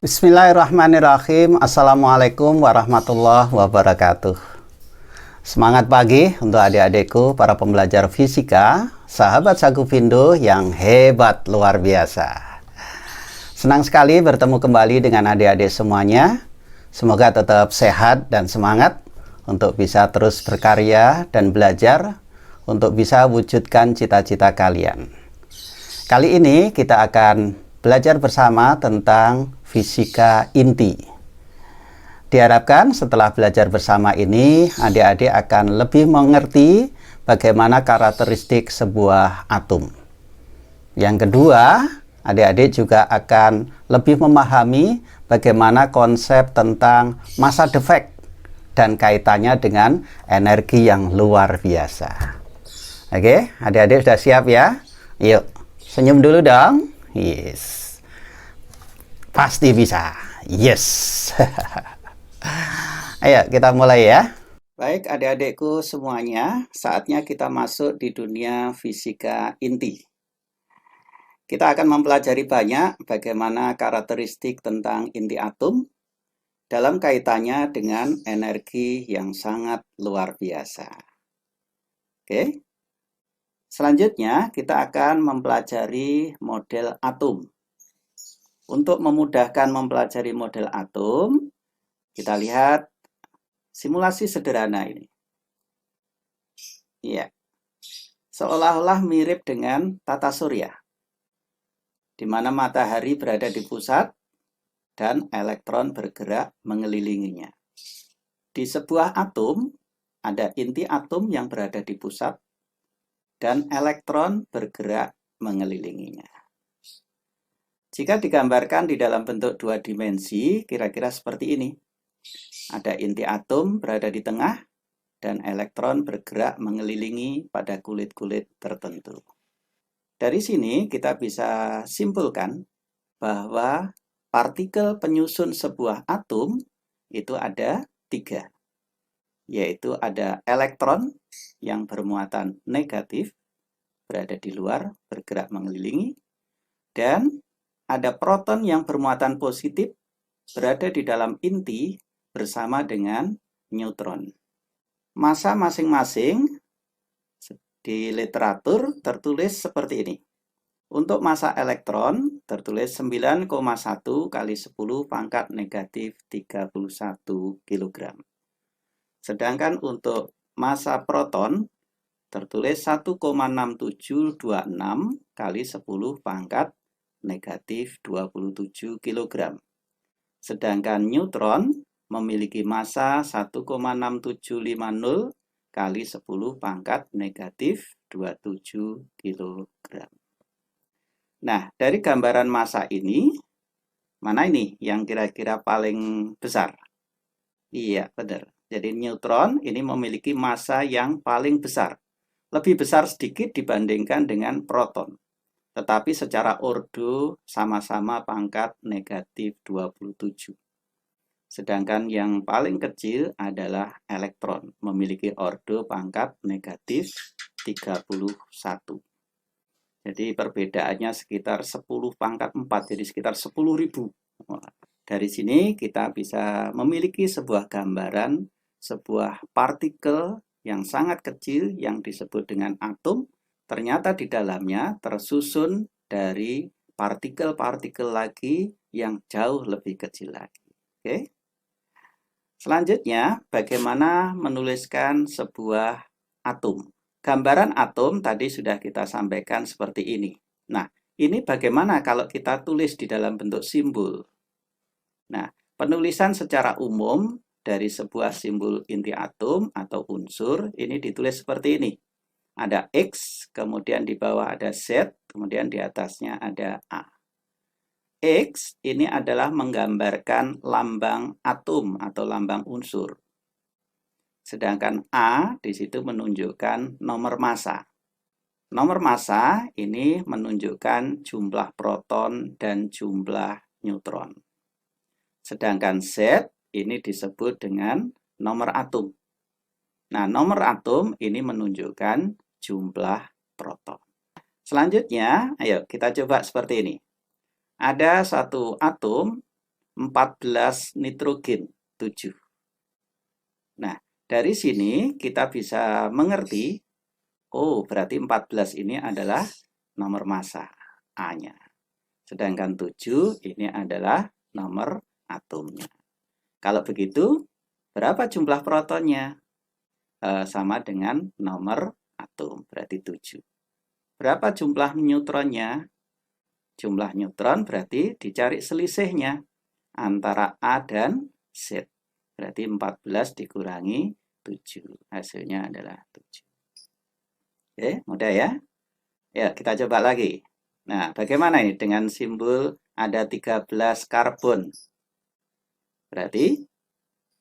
Bismillahirrahmanirrahim. Assalamualaikum warahmatullahi wabarakatuh. Semangat pagi untuk adik-adikku, para pembelajar fisika, sahabat Sagupindo yang hebat luar biasa. Senang sekali bertemu kembali dengan adik-adik semuanya. Semoga tetap sehat dan semangat untuk bisa terus berkarya dan belajar untuk bisa wujudkan cita-cita kalian. Kali ini kita akan belajar bersama tentang fisika inti. Diharapkan setelah belajar bersama ini, adik-adik akan lebih mengerti bagaimana karakteristik sebuah atom. Yang kedua, adik-adik juga akan lebih memahami bagaimana konsep tentang massa defect dan kaitannya dengan energi yang luar biasa. Oke, adik-adik sudah siap ya? Yuk, senyum dulu dong. Yes. Pasti bisa. Yes. Ayo kita mulai ya. Baik adik-adikku semuanya, saatnya kita masuk di dunia fisika inti. Kita akan mempelajari banyak bagaimana karakteristik tentang inti atom dalam kaitannya dengan energi yang sangat luar biasa. Oke. Selanjutnya kita akan mempelajari model atom. Untuk memudahkan mempelajari model atom, kita lihat simulasi sederhana ini. Ya, seolah-olah mirip dengan tata surya, di mana matahari berada di pusat dan elektron bergerak mengelilinginya. Di sebuah atom, ada inti atom yang berada di pusat dan elektron bergerak mengelilinginya. Jika digambarkan di dalam bentuk dua dimensi, kira-kira seperti ini. Ada inti atom berada di tengah, dan elektron bergerak mengelilingi pada kulit-kulit tertentu. Dari sini kita bisa simpulkan bahwa partikel penyusun sebuah atom itu ada 3. Yaitu ada elektron yang bermuatan negatif, berada di luar, bergerak mengelilingi, dan ada proton yang bermuatan positif berada di dalam inti bersama dengan neutron. Massa masing-masing di literatur tertulis seperti ini. Untuk massa elektron tertulis 9,1 kali 10 pangkat negatif 31 kg. Sedangkan untuk massa proton tertulis 1,6726 kali 10 pangkat negatif 27 kg. Sedangkan neutron memiliki massa 1,6750 kali 10 pangkat negatif 27 kg. Nah, dari gambaran massa ini, mana ini yang kira-kira paling besar? Iya, benar. Jadi neutron ini memiliki massa yang paling besar. Lebih besar sedikit dibandingkan dengan proton. Tetapi secara ordo sama-sama pangkat negatif 27. Sedangkan yang paling kecil adalah elektron, memiliki ordo pangkat negatif 31. Jadi perbedaannya sekitar 10 pangkat 4, jadi sekitar 10.000. Dari sini kita bisa memiliki sebuah gambaran, sebuah partikel yang sangat kecil yang disebut dengan atom, ternyata di dalamnya tersusun dari partikel-partikel lagi yang jauh lebih kecil lagi. Oke. Selanjutnya, bagaimana menuliskan sebuah atom? Gambaran atom tadi sudah kita sampaikan seperti ini. Nah, ini bagaimana kalau kita tulis di dalam bentuk simbol? Nah, penulisan secara umum dari sebuah simbol inti atom atau unsur ini ditulis seperti ini. Ada X, kemudian di bawah ada Z, kemudian di atasnya ada A. X ini adalah menggambarkan lambang atom atau lambang unsur. Sedangkan A di situ menunjukkan nomor massa. Nomor massa ini menunjukkan jumlah proton dan jumlah neutron. Sedangkan Z ini disebut dengan nomor atom. Nah, nomor atom ini menunjukkan jumlah proton. Selanjutnya, ayo kita coba seperti ini. Ada satu atom 14 nitrogen 7. Nah, dari sini kita bisa mengerti, oh berarti 14 ini adalah nomor massa A-nya. Sedangkan 7 ini adalah nomor atomnya. Kalau begitu, berapa jumlah protonnya? Sama dengan nomor atom, berarti 7. Berapa jumlah neutronnya? Jumlah neutron berarti dicari selisihnya antara A dan Z. Berarti 14 dikurangi 7. Hasilnya adalah 7. Oke, mudah ya? Ya, kita coba lagi. Nah, bagaimana ini dengan simbol ada 13 karbon? Berarti,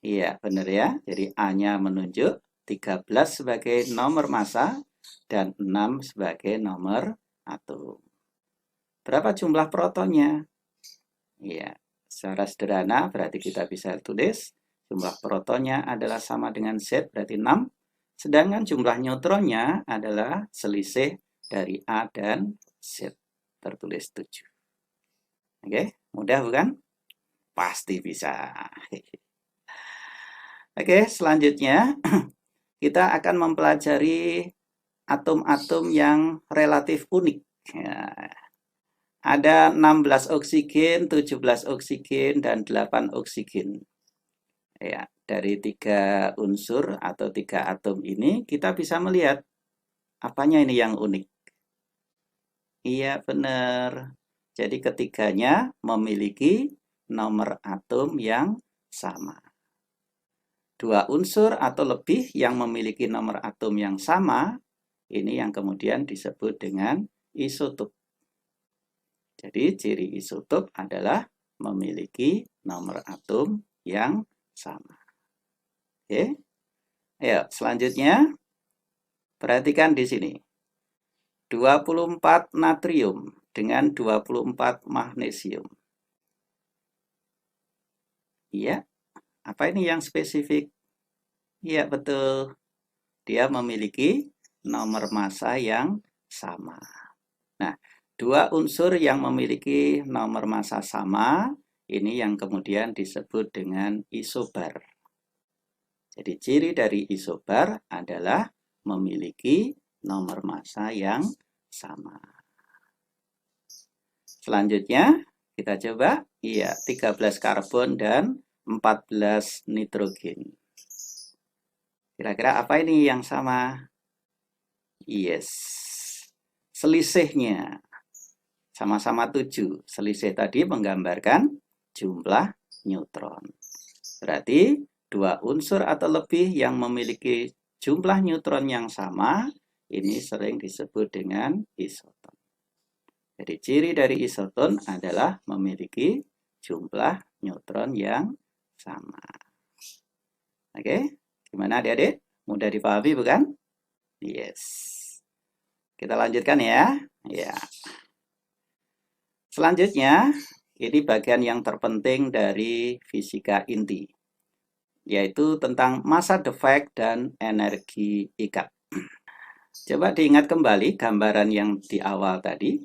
iya benar ya. Jadi A-nya menunjuk 13 sebagai nomor massa dan 6 sebagai nomor atom. Berapa jumlah protonnya? Iya, secara sederhana berarti kita bisa tulis jumlah protonnya adalah sama dengan Z, berarti 6. Sedangkan jumlah neutronnya adalah selisih dari A dan Z, tertulis 7. Oke, mudah bukan? Pasti bisa. Oke, selanjutnya kita akan mempelajari atom-atom yang relatif unik. Ya, ada 16 oksigen, 17 oksigen, dan 8 oksigen. Ya, dari 3 unsur atau 3 atom ini kita bisa melihat apanya ini yang unik. Iya, benar. Jadi ketiganya memiliki nomor atom yang sama. 2 unsur atau lebih yang memiliki nomor atom yang sama, ini yang kemudian disebut dengan isotop. Jadi ciri isotop adalah memiliki nomor atom yang sama. Oke. Ayo, selanjutnya perhatikan di sini. 24 natrium dengan 24 magnesium. Iya, apa ini yang spesifik? Iya, betul. Dia memiliki nomor massa yang sama. Nah, 2 unsur yang memiliki nomor massa sama, ini yang kemudian disebut dengan isobar. Jadi ciri dari isobar adalah memiliki nomor massa yang sama. Selanjutnya, kita coba. Iya, 13 karbon dan 14 nitrogen. Kira-kira apa ini yang sama? Yes. Selisihnya sama-sama 7. Selisih tadi menggambarkan jumlah neutron. Berarti 2 unsur atau lebih yang memiliki jumlah neutron yang sama, ini sering disebut dengan isoton. Jadi ciri dari isoton adalah memiliki jumlah neutron yang sama. Oke, gimana adik-adik? Mudah dipahami bukan? Yes. Kita lanjutkan ya. Ya. Selanjutnya, ini bagian yang terpenting dari fisika inti, yaitu tentang massa defect dan energi ikat. Coba diingat kembali gambaran yang di awal tadi.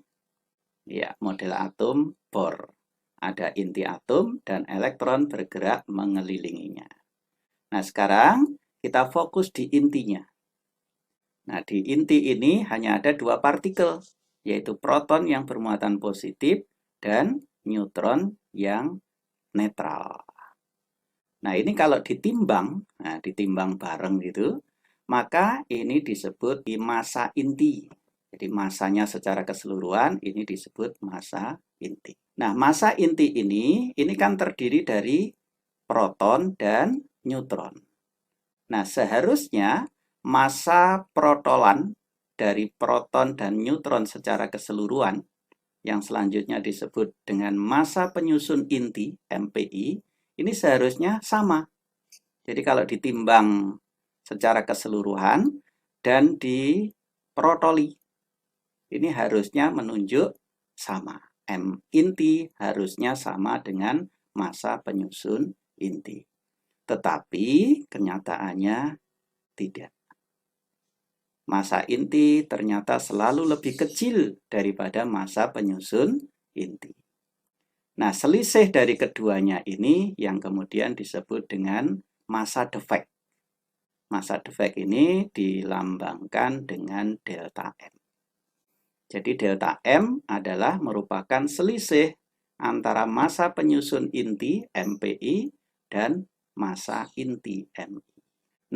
Ya, model atom Bohr. Ada inti atom dan elektron bergerak mengelilinginya. Nah, sekarang kita fokus di intinya. Nah, di inti ini hanya ada 2 partikel, yaitu proton yang bermuatan positif dan neutron yang netral. Nah, ini kalau ditimbang, ditimbang bareng gitu, maka ini disebut massa inti. Jadi massanya secara keseluruhan ini disebut massa inti. Nah, massa inti ini kan terdiri dari proton dan neutron. Nah, seharusnya massa protolan dari proton dan neutron secara keseluruhan yang selanjutnya disebut dengan massa penyusun inti MPI, ini seharusnya sama. Jadi kalau ditimbang secara keseluruhan dan diprotoli, ini harusnya menunjuk sama. M inti harusnya sama dengan massa penyusun inti. Tetapi kenyataannya tidak. Massa inti ternyata selalu lebih kecil daripada massa penyusun inti. Nah, selisih dari keduanya ini yang kemudian disebut dengan massa defect. Massa defect ini dilambangkan dengan delta M. Jadi delta M adalah merupakan selisih antara massa penyusun inti MPI dan massa inti MI.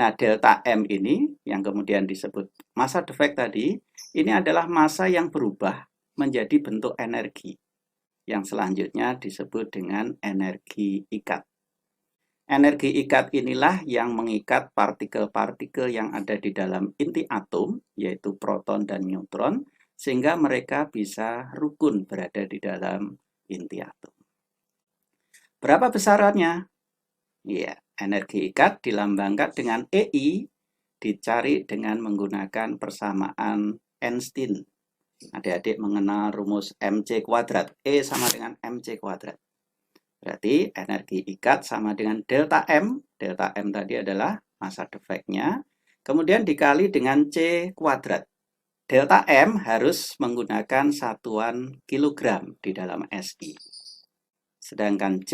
Nah, delta M ini yang kemudian disebut massa defect tadi, ini adalah massa yang berubah menjadi bentuk energi. Yang selanjutnya disebut dengan energi ikat. Energi ikat inilah yang mengikat partikel-partikel yang ada di dalam inti atom, yaitu proton dan neutron, sehingga mereka bisa rukun berada di dalam inti atom. Berapa besarannya? Ya, energi ikat dilambangkan dengan EI, dicari dengan menggunakan persamaan Einstein. Adik-adik mengenal rumus mc kuadrat. E sama dengan mc kuadrat. Berarti energi ikat sama dengan delta M. Delta M tadi adalah massa defect-nya. Kemudian dikali dengan C kuadrat. Delta M harus menggunakan satuan kilogram di dalam SI. Sedangkan C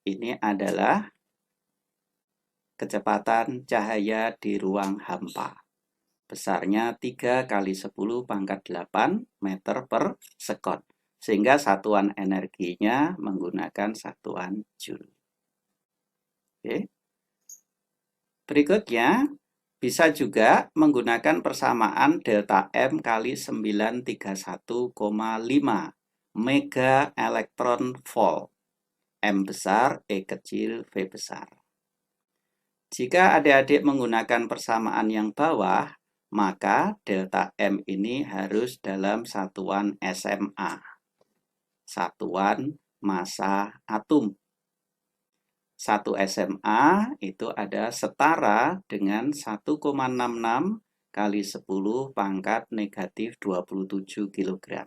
ini adalah kecepatan cahaya di ruang hampa. Besarnya 3 kali 10 pangkat 8 meter per sekon. Sehingga satuan energinya menggunakan satuan joule. Oke. Berikutnya, bisa juga menggunakan persamaan delta M kali 931,5 mega elektron volt. M besar, E kecil, V besar. Jika adik-adik menggunakan persamaan yang bawah, maka delta M ini harus dalam satuan SMA, satuan massa atom. 1 SMA itu ada setara dengan 1,66 kali 10 pangkat negatif 27 kg.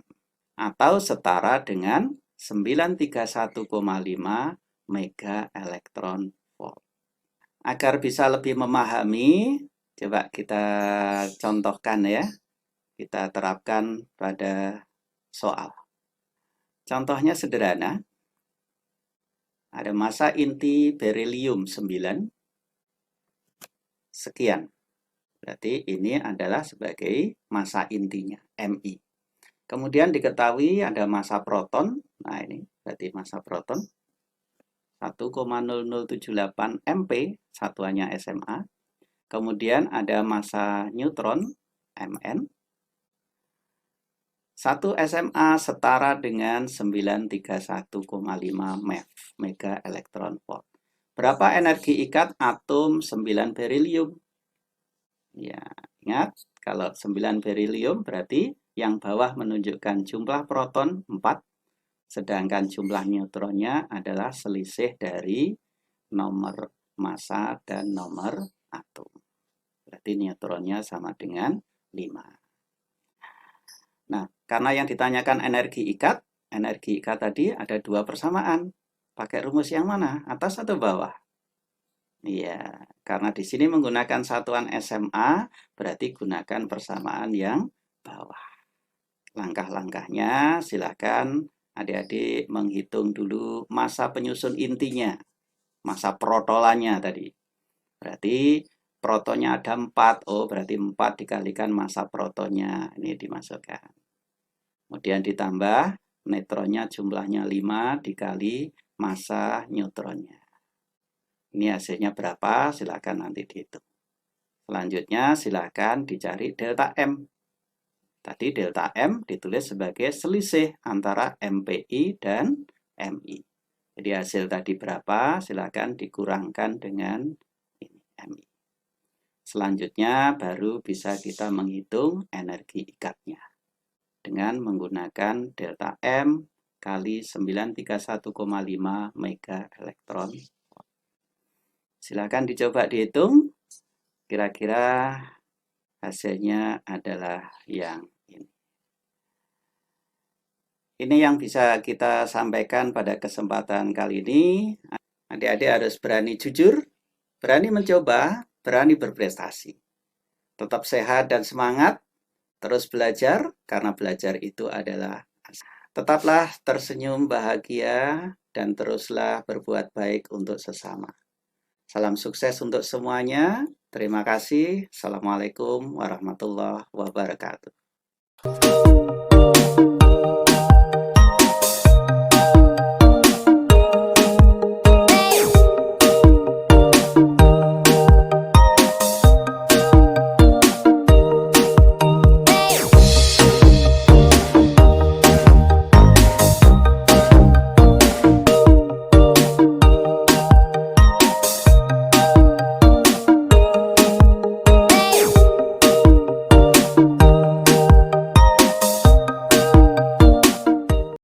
Atau setara dengan 931,5 mega elektron volt. Agar bisa lebih memahami, coba kita contohkan ya. Kita terapkan pada soal. Contohnya sederhana. Ada massa inti berilium 9 sekian. Berarti ini adalah sebagai massa intinya, Mi. Kemudian diketahui ada massa proton. Nah, ini berarti massa proton 1,0078 MP, satuannya SMA. Kemudian ada massa neutron, Mn. 1 SMA setara dengan 931,5 MeV, mega elektron volt. Berapa energi ikat atom 9 berilium? Ya, ingat, kalau 9 berilium berarti yang bawah menunjukkan jumlah proton 4, sedangkan jumlah neutronnya adalah selisih dari nomor massa dan nomor atom. Berarti neutronnya sama dengan 5. Nah, karena yang ditanyakan energi ikat tadi ada 2 persamaan. Pakai rumus yang mana? Atas atau bawah? Iya, karena di sini menggunakan satuan SMA, berarti gunakan persamaan yang bawah. Langkah-langkahnya silakan adik-adik menghitung dulu massa penyusun intinya, massa protolannya tadi. Berarti protonnya ada 4, berarti 4 dikalikan massa protonnya, ini dimasukkan. Kemudian ditambah neutronnya jumlahnya 5 dikali massa neutronnya. Ini hasilnya berapa? Silakan nanti dihitung. Selanjutnya silakan dicari delta M. Tadi delta M ditulis sebagai selisih antara MPI dan MI. Jadi hasil tadi berapa? Silakan dikurangkan dengan ini, MI. Selanjutnya baru bisa kita menghitung energi ikatnya dengan menggunakan delta M kali 931,5 mega elektron. Silakan dicoba dihitung. Kira-kira hasilnya adalah yang ini. Ini yang bisa kita sampaikan pada kesempatan kali ini. Adik-adik harus berani jujur, berani mencoba, berani berprestasi. Tetap sehat dan semangat. Terus belajar, karena belajar itu adalah Tetaplah tersenyum bahagia dan teruslah berbuat baik untuk sesama. Salam sukses untuk semuanya. Terima kasih. Assalamualaikum warahmatullahi wabarakatuh.